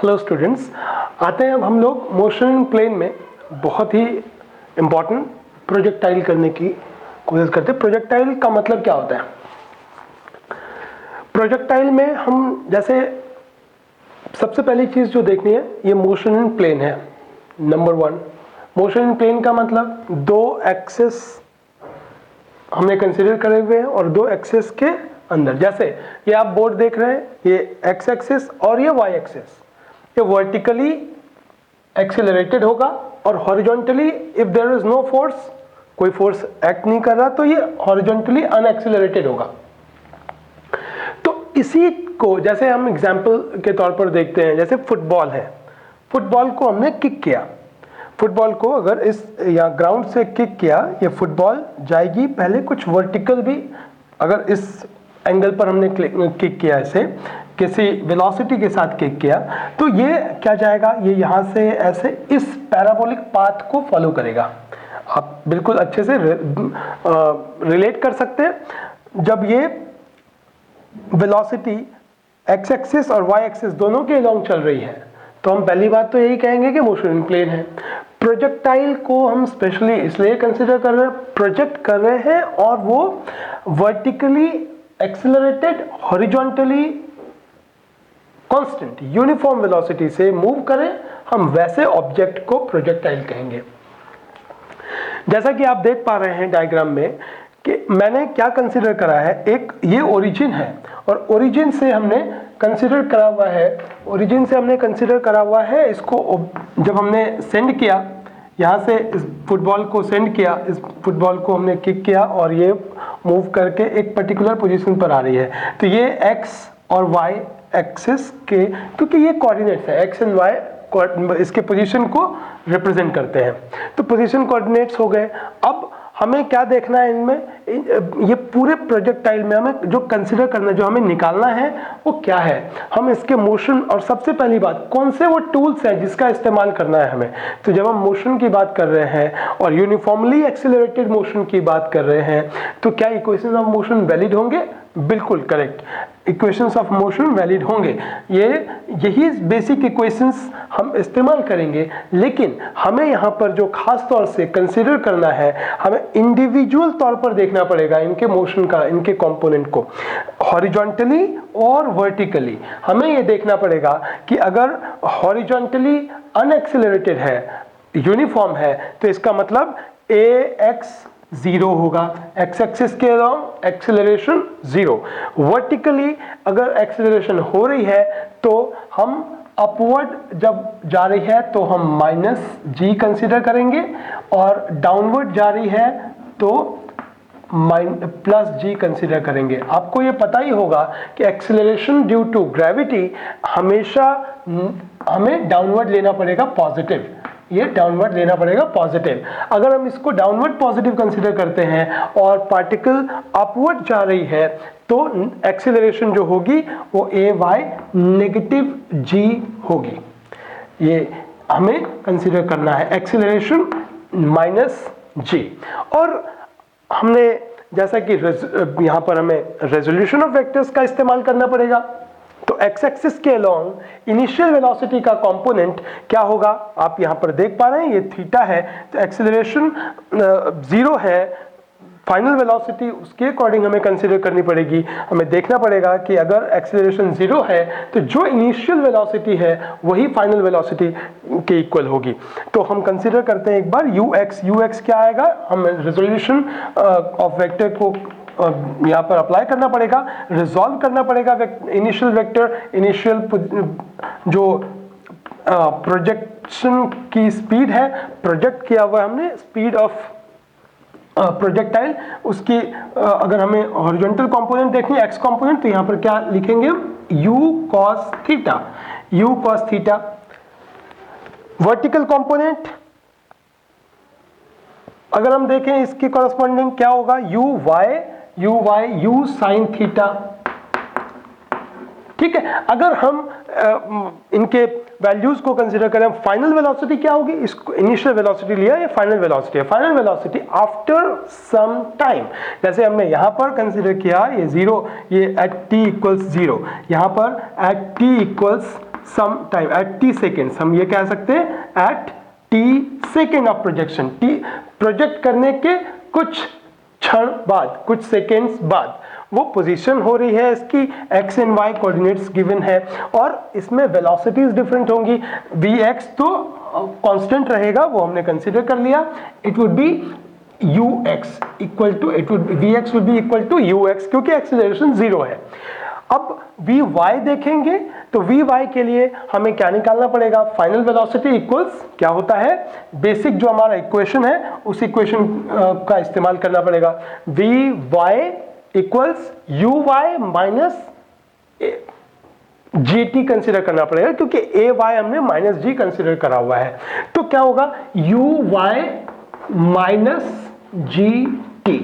Hello students, आते हैं अब हम लोग मोशन इन प्लेन में बहुत ही इम्पॉर्टेंट प्रोजेक्टाइल करने की कोशिश करते हैं। प्रोजेक्टाइल का मतलब क्या होता है? प्रोजेक्टाइल में हम जैसे सबसे पहली चीज़ जो देखनी है, ये मोशन इन प्लेन है। Number one, motion in plane का मतलब दो एक्सिस हमने कंसिडर करे हुए हैं और दो एक्सिस के अंदर। जैसे ये आप बोर्ड देख रहे हैं, ये एक्स एक्सिस और ये वाई एक्सिस, ये वर्टिकली एक्सेलरेटेड होगा और horizontally if there is no force, कोई फोर्स एक्ट नहीं कर रहा, तो ये हॉरिजॉन्टली अनएक्सेलरेटेड होगा। तो इसी को जैसे हम एग्जांपल के तौर पर देखते हैं, जैसे फुटबॉल है, फुटबॉल को हमने किक किया, फुटबॉल को अगर इस या ग्राउंड से किक किया, ये फुटबॉल जाएगी पहले कुछ वर्टिकल भी, अगर इस एंगल पर हमने किक किया, इसे किसी वेलोसिटी के साथ किक किया, तो ये क्या जाएगा, ये यहाँ से ऐसे इस पैराबोलिक पाथ को फॉलो करेगा। आप बिल्कुल अच्छे से रिलेट कर सकते हैं। जब ये वेलोसिटी एक्स एक्सिस और वाई एक्सिस दोनों के अलोंग चल रही है, तो हम पहली बात तो यही कहेंगे कि मोशन इन प्लेन है। प्रोजेक्टाइल को हम स्पेशली इसलिए कंसिडर कर रहे हैं, प्रोजेक्ट कर रहे हैं और वो vertically accelerated, horizontally constant uniform velocity से मूव करें, हम वैसे ऑब्जेक्ट को प्रोजेक्टाइल कहेंगे। जैसा कि आप देख पा रहे हैं डायग्राम में कि मैंने क्या कंसीडर करा है, एक ये ओरिजिन है और ओरिजिन से हमने कंसीडर करा हुआ है, ओरिजिन से हमने कंसीडर करा हुआ है इसको। जब हमने सेंड किया, यहाँ से इस फुटबॉल को सेंड किया, इस फुटबॉल को हमने किक किया और ये मूव करके एक पर्टिकुलर पोजीशन पर आ रही है, तो ये एक्स और वाई एक्सिस के, क्योंकि ये कोऑर्डिनेट्स है, एक्स एंड वाई इसके पोजीशन को रिप्रेजेंट करते हैं, तो पोजीशन कोऑर्डिनेट्स हो गए। अब हमें क्या देखना है इनमें, ये पूरे प्रोजेक्टाइल में हमें जो कंसिडर करना, जो हमें निकालना है वो क्या है, हम इसके मोशन, और सबसे पहली बात कौन से वो टूल्स हैं जिसका इस्तेमाल करना है हमें। तो जब हम मोशन की बात कर रहे हैं और यूनिफॉर्मली एक्सेलरेटेड मोशन की बात कर रहे हैं, तो क्या इक्वेशन ऑफ मोशन वैलिड होंगे? बिल्कुल correct, equations of motion valid होंगे। यही बेसिक इक्वेशंस हम इस्तेमाल करेंगे, लेकिन हमें यहाँ पर जो खास तौर से कंसीडर करना है, हमें इंडिविजुअल तौर पर देखना पड़ेगा इनके मोशन का, इनके कंपोनेंट को हॉरिजॉन्टली और वर्टिकली। हमें ये देखना पड़ेगा कि अगर हॉरिजॉन्टली अनएक्सेलरेटेड है, यूनिफॉर्म है, तो इसका मतलब ए एक्स 0 होगा, एक्स एक्सिस के अलोंग एक्सेलरेशन 0। वर्टिकली अगर एक्सेलरेशन हो रही है तो हम अपवर्ड जब जा रही है तो हम माइनस जी कंसीडर करेंगे, और डाउनवर्ड जा रही है तो प्लस जी कंसीडर करेंगे। आपको ये पता ही होगा कि एक्सेलरेशन ड्यू टू ग्रेविटी हमेशा हमें डाउनवर्ड लेना पड़ेगा पॉजिटिव, ये डाउनवर्ड लेना पड़ेगा पॉजिटिव। अगर हम इसको डाउनवर्ड पॉजिटिव कंसीडर करते हैं और पार्टिकल अपवर्ड जा रही है, तो एक्सेलरेशन जो होगी वो ए वाई नेगेटिव जी होगी। ये हमें कंसीडर करना है, एक्सेलरेशन माइनस जी। और हमने जैसा कि यहाँ पर हमें रेजोल्यूशन ऑफ वेक्टर्स का इस्तेमाल करना पड़ेगा, तो एक्स एक्सिस के अलोंग इनिशियल वेलोसिटी का कंपोनेंट क्या होगा, आप यहां पर देख पा रहे हैं, ये थीटा है, तो एक्सेलरेशन 0 है, फाइनल वेलोसिटी उसके अकॉर्डिंग हमें कंसीडर करनी पड़ेगी। हमें देखना पड़ेगा कि अगर एक्सेलरेशन 0 है तो जो इनिशियल वेलोसिटी है वही फाइनल वेलोसिटी के इक्वल होगी। तो हम कंसीडर करते हैं एक बार यू एक्स क्या आएगा, हम रेजोल्यूशन ऑफ वेक्टर को यहाँ पर अप्लाई करना पड़ेगा, रिजॉल्व करना पड़ेगा इनिशियल वेक्टर, इनिशियल जो प्रोजेक्शन की स्पीड है, प्रोजेक्ट किया हुआ हमने स्पीड ऑफ प्रोजेक्टाइल, उसकी अगर हमें हॉरिजॉन्टल कंपोनेंट देखनी है, एक्स कंपोनेंट, तो यहाँ पर क्या लिखेंगे, u cos theta, u cos theta. Vertical component अगर हम देखें इसकी कॉरस्पॉन्डिंग क्या होगा, u sin थीटा। ठीक है, अगर हम इनके वैल्यूज को कंसीडर करें, फाइनल वेलोसिटी क्या होगी, इसको इनिशियल वेलोसिटी लिया, ये फाइनल वेलोसिटी है, final velocity after some time, जैसे हमने यहां पर कंसीडर किया ये 0, ये एट t इक्वल्स 0, यहां पर at t equals some time at t seconds, हम ये कह सकते हैं at t second of projection, t project करने के कुछ क्षण बाद, कुछ सेकेंड्स बाद वो पोजीशन हो रही है, इसकी x and y coordinates given है और इसमें वेलोसिटीज डिफरेंट होंगी। vx तो कांस्टेंट रहेगा, वो हमने कंसीडर कर लिया। It would be ux equal to, it would vx would be equal to ux, क्योंकि एक्सीलरेशन 0 है। अब vy देखेंगे तो vy के लिए हमें क्या निकालना पड़ेगा, फाइनल वेलोसिटी इक्वल्स क्या होता है, बेसिक जो हमारा इक्वेशन है उस इक्वेशन का इस्तेमाल करना पड़ेगा। vy equals uy minus gt consider करना पड़ेगा, क्योंकि ay हमने माइनस g कंसीडर करा हुआ है। तो क्या होगा, uy माइनस gt।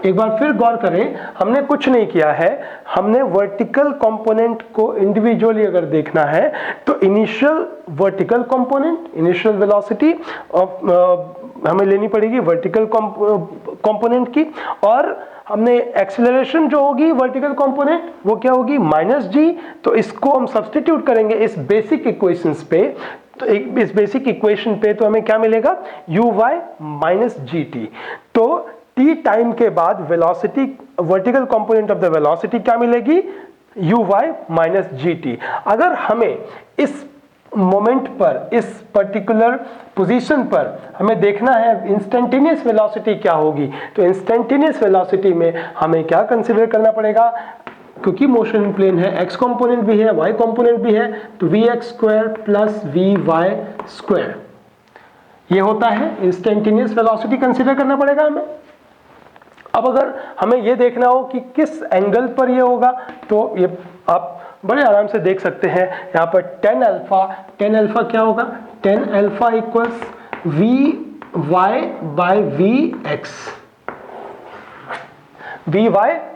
एक बार फिर गौर करें, हमने कुछ नहीं किया है, हमने वर्टिकल कंपोनेंट को इंडिविजुअली अगर देखना है तो initial vertical component, initial velocity हमें लेनी पड़ेगी वर्टिकल कंपोनेंट की, और हमने एक्सीलरेशन जो होगी वर्टिकल कंपोनेंट वो क्या होगी, माइनस जी। तो इसको हम सब्स्टिट्यूट करेंगे इस बेसिक इक्वेशंस पे, तो इस बेसिक इक्वेशन पे तो हमें क्या मिलेगा, uy माइनस gt। तो t टाइम के बाद velocity, vertical component of the velocity क्या मिलेगी, uy माइनस gt। अगर हमें इस मोमेंट पर, इस पर्टिकुलर पोजीशन पर हमें देखना है इंस्टेंटेनियस वेलोसिटी क्या होगी, तो इंस्टेंटेनियस वेलोसिटी में हमें क्या कंसीडर करना पड़ेगा, क्योंकि मोशन प्लेन है, x कंपोनेंट भी है, y कंपोनेंट भी है, तो vx square plus vy square ये होता है इंस्टेंटेनियस वेलोसिटी कंसीडर करना पड़ेगा हमें। अब अगर हमें ये देखना हो कि किस एंगल पर ये होगा, तो ये आप बड़े आराम से देख सकते हैं, यहाँ पर tan अल्फा क्या होगा, tan alpha equals vy by vx, vy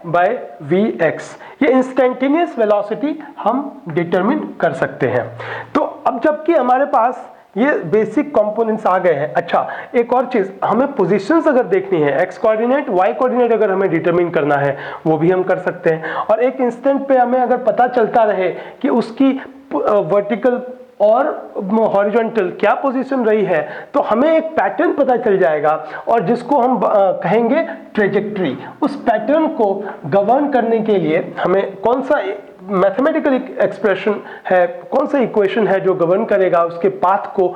by vx। ये इंस्टेंटेनियस वेलोसिटी हम डिटरमिन कर सकते हैं। तो अब जबकि हमारे पास ये बेसिक कंपोनेंट्स आ गए हैं, अच्छा एक और चीज, हमें पोजीशंस अगर देखनी है, एक्स कोऑर्डिनेट वाई कोऑर्डिनेट अगर हमें डिटरमिन करना है वो भी हम कर सकते हैं। और एक इंस्टेंट पे हमें अगर पता चलता रहे कि उसकी वर्टिकल और हॉरिजॉन्टल क्या पोजीशन रही है, तो हमें एक पैटर्न पता चल जाएगा, और जिसको हम कहेंगे ट्रेजेक्ट्री। उस पैटर्न को गवर्न करने के लिए हमें कौन सा मैथमेटिकल एक्सप्रेशन है, कौन सा इक्वेशन है जो गवर्न करेगा उसके पाथ को,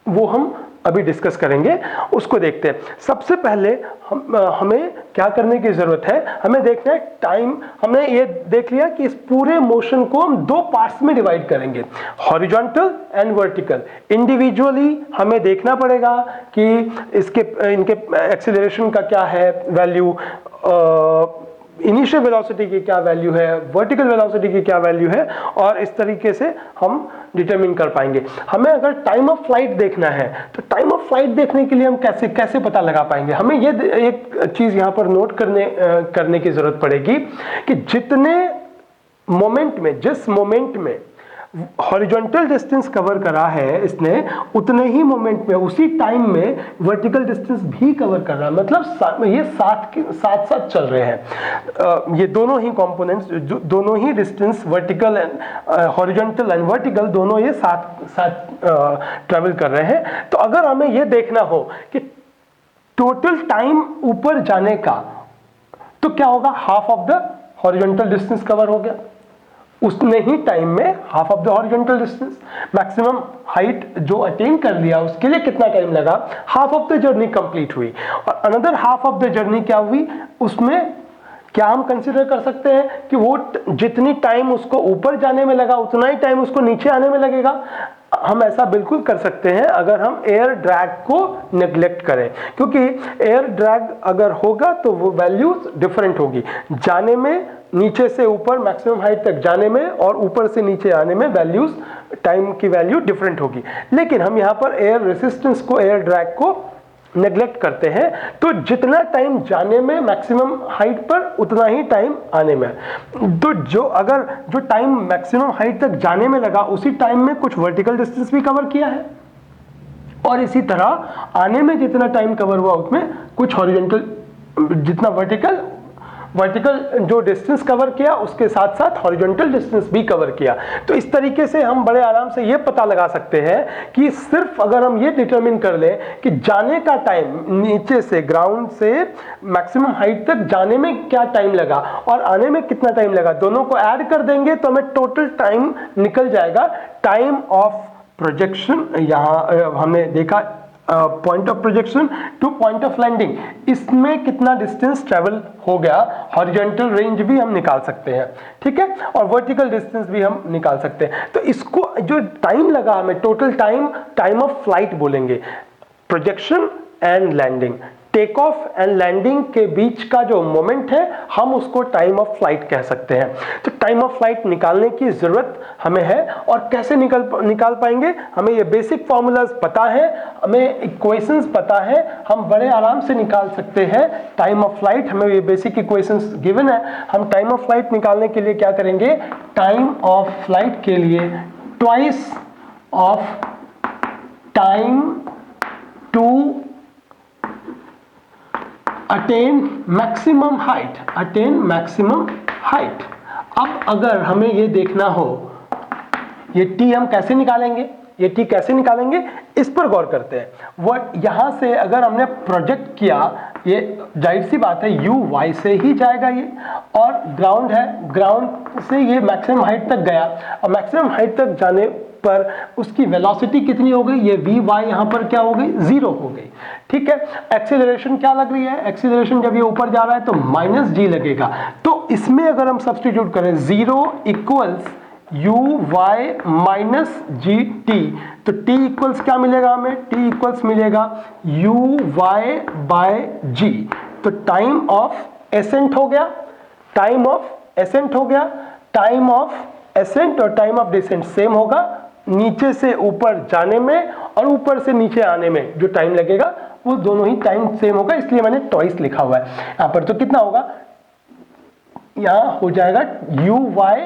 वो हम अभी डिस्कस करेंगे, उसको देखते हैं। सबसे पहले हमें क्या करने की जरूरत है, हमें देखना है टाइम। हमने ये देख लिया कि इस पूरे मोशन को हम दो पार्ट्स में डिवाइड करेंगे, हॉरिजॉन्टल एंड वर्टिकल। इंडिविजुअली हमें देखना पड़ेगा कि इनके एक्सीलरेशन का क्या है वैल्यू, इनिशियल वेलोसिटी की क्या वैल्यू है, वर्टिकल वेलोसिटी की क्या वैल्यू है, और इस तरीके से हम डिटरमिन कर पाएंगे। हमें अगर टाइम ऑफ फ्लाइट देखना है, तो टाइम ऑफ फ्लाइट देखने के लिए हम कैसे पता लगा पाएंगे, हमें ये एक चीज यहां पर नोट करने की जरूरत पड़ेगी कि जितने मोमेंट में, जिस मोमेंट में हॉरिजॉन्टल डिस्टेंस कवर करा है इसने, उतने ही मोमेंट में, उसी टाइम में वर्टिकल डिस्टेंस भी कवर कर रहा है। मतलब ये साथ चल रहे हैं। ये दोनों ही कंपोनेंट्स, दोनों ही distance, vertical and horizontal and vertical, दोनों ये साथ ट्रेवल कर रहे हैं। तो अगर हमें ये देखना हो कि टोटल टाइम ऊपर जाने का, तो क्या होगा, half of the horizontal distance cover हो गया, उतने ही टाइम में half of the horizontal distance, maximum height जो अटेन कर लिया उसके लिए कितना टाइम लगा, half of the journey complete हुई। और another half of the journey क्या हुई, उसमें क्या हम कंसीडर कर सकते हैं कि वो जितनी टाइम उसको ऊपर जाने में लगा उतना ही टाइम उसको नीचे आने में लगेगा। हम ऐसा बिल्कुल कर सकते हैं अगर हम एयर ड्रैग को नेग्लेक्ट करें, क्योंकि एयर ड्रैग अगर होगा तो वो वैल्यूज डिफरेंट होगी, जाने में नीचे से ऊपर मैक्सिमम हाइट तक जाने में और ऊपर से नीचे आने में वैल्यूज, टाइम की वैल्यू डिफरेंट होगी। लेकिन हम यहाँ पर एयर रेसिस्टेंस को, एयर ड्रैग को नेग्लेक्ट करते हैं, तो जितना टाइम जाने में मैक्सिमम हाइट पर उतना ही टाइम आने में। तो जो टाइम मैक्सिमम हाइट तक जाने में लगा उसी टाइम में कुछ वर्टिकल डिस्टेंस भी कवर किया है, और इसी तरह आने में जितना टाइम कवर हुआ उसमें कुछ हॉरिजॉन्टल, जितना वर्टिकल वर्टिकल जो डिस्टेंस कवर किया उसके साथ साथ हॉरिजॉन्टल डिस्टेंस भी कवर किया। तो इस तरीके से हम बड़े आराम से ये पता लगा सकते हैं कि सिर्फ अगर हम ये डिटरमिन कर लें कि जाने का टाइम, नीचे से ग्राउंड से मैक्सिमम हाइट तक जाने में क्या टाइम लगा और आने में कितना टाइम लगा, दोनों को ऐड कर देंगे तो हमें टोटल टाइम निकल जाएगा। टाइम ऑफ प्रोजेक्शन, यहां हमने देखा point of projection to point of landing, इसमें कितना डिस्टेंस ट्रेवल हो गया, हॉरिजॉन्टल रेंज भी हम निकाल सकते हैं, ठीक है, और वर्टिकल डिस्टेंस भी हम निकाल सकते हैं। तो इसको जो टाइम लगा हमें, total time, time of flight बोलेंगे। Projection and landing, take off and landing के बीच का जो मोमेंट है हम उसको टाइम ऑफ फ्लाइट कह सकते हैं। तो टाइम ऑफ फ्लाइट निकालने की जरूरत हमें है, और कैसे निकाल पाएंगे, हमें ये बेसिक फॉर्मूलाज पता है, हमें इक्वेशंस पता है, हम बड़े आराम से निकाल सकते हैं टाइम ऑफ फ्लाइट। हमें ये बेसिक इक्वेशंस गिवन है, हम टाइम ऑफ फ्लाइट निकालने के लिए क्या करेंगे, टाइम ऑफ फ्लाइट के लिए twice of time to attain maximum height, attain maximum height. अब अगर हमें ये देखना हो ये टी हम कैसे निकालेंगे, ये टी कैसे निकालेंगे, इस पर गौर करते हैं। वो यहां से अगर हमने प्रोजेक्ट किया, ये जाहिर सी बात है यू वाई से ही जाएगा ये, और ग्राउंड है, ग्राउंड से ये मैक्सिमम हाइट तक गया, और मैक्सिमम हाइट तक जाने पर उसकी वेलोसिटी कितनी हो गई, ये वी वाई यहां पर क्या हो गई, 0 हो गई, ठीक है। एक्सीलरेशन क्या लग रही है, एक्सीलरेशन जब ये ऊपर जा रहा है तो माइनस जी लगेगा। तो इसमें अगर हम सब्स्टिट्यूट करें 0 equals U Y minus G T, तो टी इक्वल्स क्या मिलेगा हमें, टी इक्वल्स मिलेगा यू वाई बाय जी। तो टाइम ऑफ एसेंट हो गया, टाइम ऑफ एसेंट हो गया, टाइम ऑफ एसेंट और टाइम ऑफ डिसेंट सेम होगा, नीचे से ऊपर जाने में और ऊपर से नीचे आने में जो टाइम लगेगा वो दोनों ही टाइम सेम होगा, इसलिए मैंने ट्वाइस लिखा हुआ है यहां पर। तो कितना होगा, यहां हो जाएगा यू वाई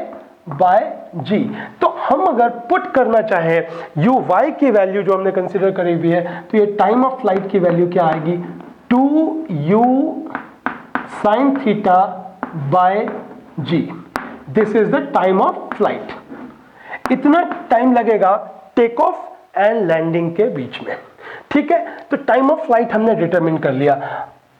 बाय जी। तो हम अगर पुट करना चाहें यू वाई की वैल्यू जो हमने कंसीडर करी हुई है, तो ये टाइम ऑफ फ्लाइट की वैल्यू क्या आएगी, 2u sin थीटा बाय जी, this is the time of flight. इतना टाइम लगेगा टेक ऑफ एंड लैंडिंग के बीच में, ठीक है। तो टाइम ऑफ फ्लाइट हमने डिटरमिन कर लिया।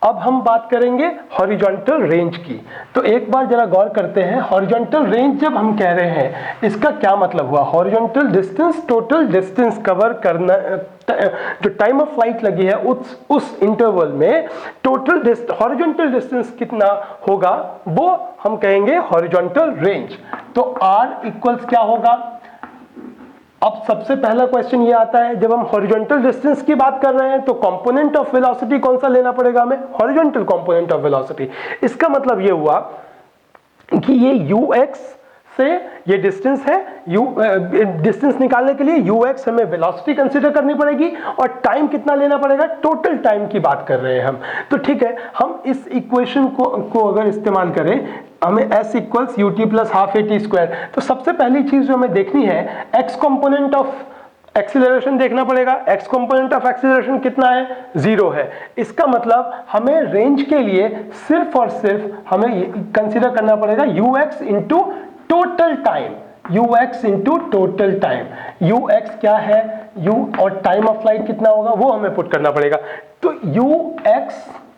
अब हम बात करेंगे हॉरिजॉन्टल रेंज की। तो एक बार जरा गौर करते हैं, हॉरिजॉन्टल रेंज जब हम कह रहे हैं इसका क्या मतलब हुआ। Horizontal distance, total distance cover करना, जो टाइम ऑफ फ्लाइट लगी है उस इंटरवल में टोटल हॉरिजॉन्टल डिस्टेंस कितना होगा वो हम कहेंगे हॉरिजॉन्टल रेंज। तो R इक्वल्स क्या होगा। अब सबसे पहला क्वेश्चन ये आता है, जब हम हॉरिजॉन्टल डिस्टेंस की बात कर रहे हैं तो कंपोनेंट ऑफ वेलोसिटी कौन सा लेना पड़ेगा हमें, हॉरिजॉन्टल कंपोनेंट ऑफ वेलोसिटी। इसका मतलब ये हुआ कि ये ux से ये डिस्टेंस है, डिस्टेंस निकालने के लिए ux हमें वेलोसिटी कंसीडर करनी पड़ेगी, और टाइम कितना लेना पड़ेगा, टोटल टाइम की बात कर रहे हैं हम। तो ठीक है, हम इस इक्वेशन को अगर इस्तेमाल करें, हमें s equals U T plus half A T square. तो सबसे पहली चीज जो हमें देखनी है, x कंपोनेंट ऑफ एक्सीलरेशन देखना पड़ेगा। x कंपोनेंट ऑफ एक्सीलरेशन कितना है, 0 है। इसका मतलब हमें रेंज के लिए सिर्फ और सिर्फ हमें कंसीडर करना पड़ेगा ux into total time, ux into total time. ux क्या है, u और टाइम ऑफ फ्लाइट कितना होगा वो हमें पुट करना पड़ेगा। तो ux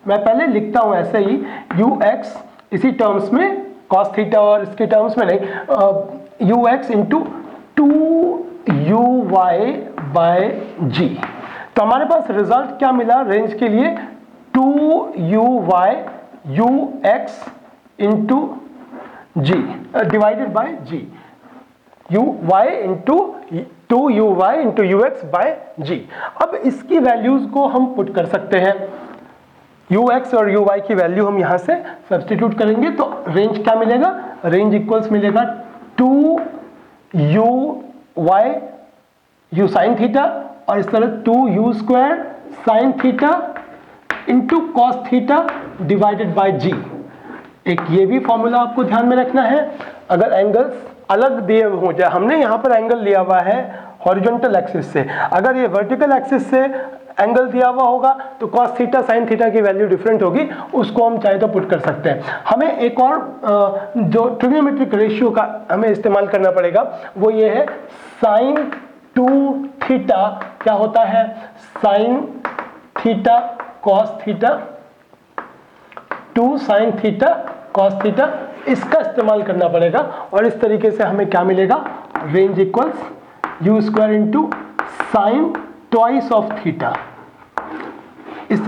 मैं पहले लिखता हूं ऐसे ही, ux इसी टर्म्स में, कॉस थीटा और इसके टर्म्स में नहीं, ux into 2uy bye G. तो हमारे पास रिजल्ट क्या मिला रेंज के लिए, 2uy ux into G divided by G, uy into 2uy into ux by G. अब इसकी वैल्यूज को हम पुट कर सकते हैं, ux और uy की वैल्यू हम यहां से सब्स्टिट्यूट करेंगे तो रेंज क्या मिलेगा, रेंज इक्वल्स मिलेगा 2uy u sin थीटा और इस तरह 2u square sin theta into cos theta divided by G. एक ये भी फॉर्मूला आपको ध्यान में रखना है, अगर एंगल्स अलग दिए हो जाए, हमने यहां पर एंगल लिया हुआ है हॉरिजॉन्टल एक्सिस से। अगर ये वर्टिकल एक्सिस से एंगल दिया हुआ होगा तो cos थीटा sin थीटा की वैल्यू डिफरेंट होगी, उसको हम चाहे तो पुट कर सकते हैं। हमें एक और जो ट्रिग्नोमेट्रिक रेशियो का हमें इस्तेमाल करना पड़ेगा वो ये है sin 2 थीटा क्या होता है, sin theta cos theta 2 sin theta cos theta, इसका इस्तेमाल करना पड़ेगा। और इस तरीके से हमें क्या मिलेगा, range equals u square into sine twice of theta. इस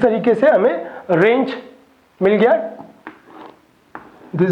तरीके से हमें रेंज मिल गया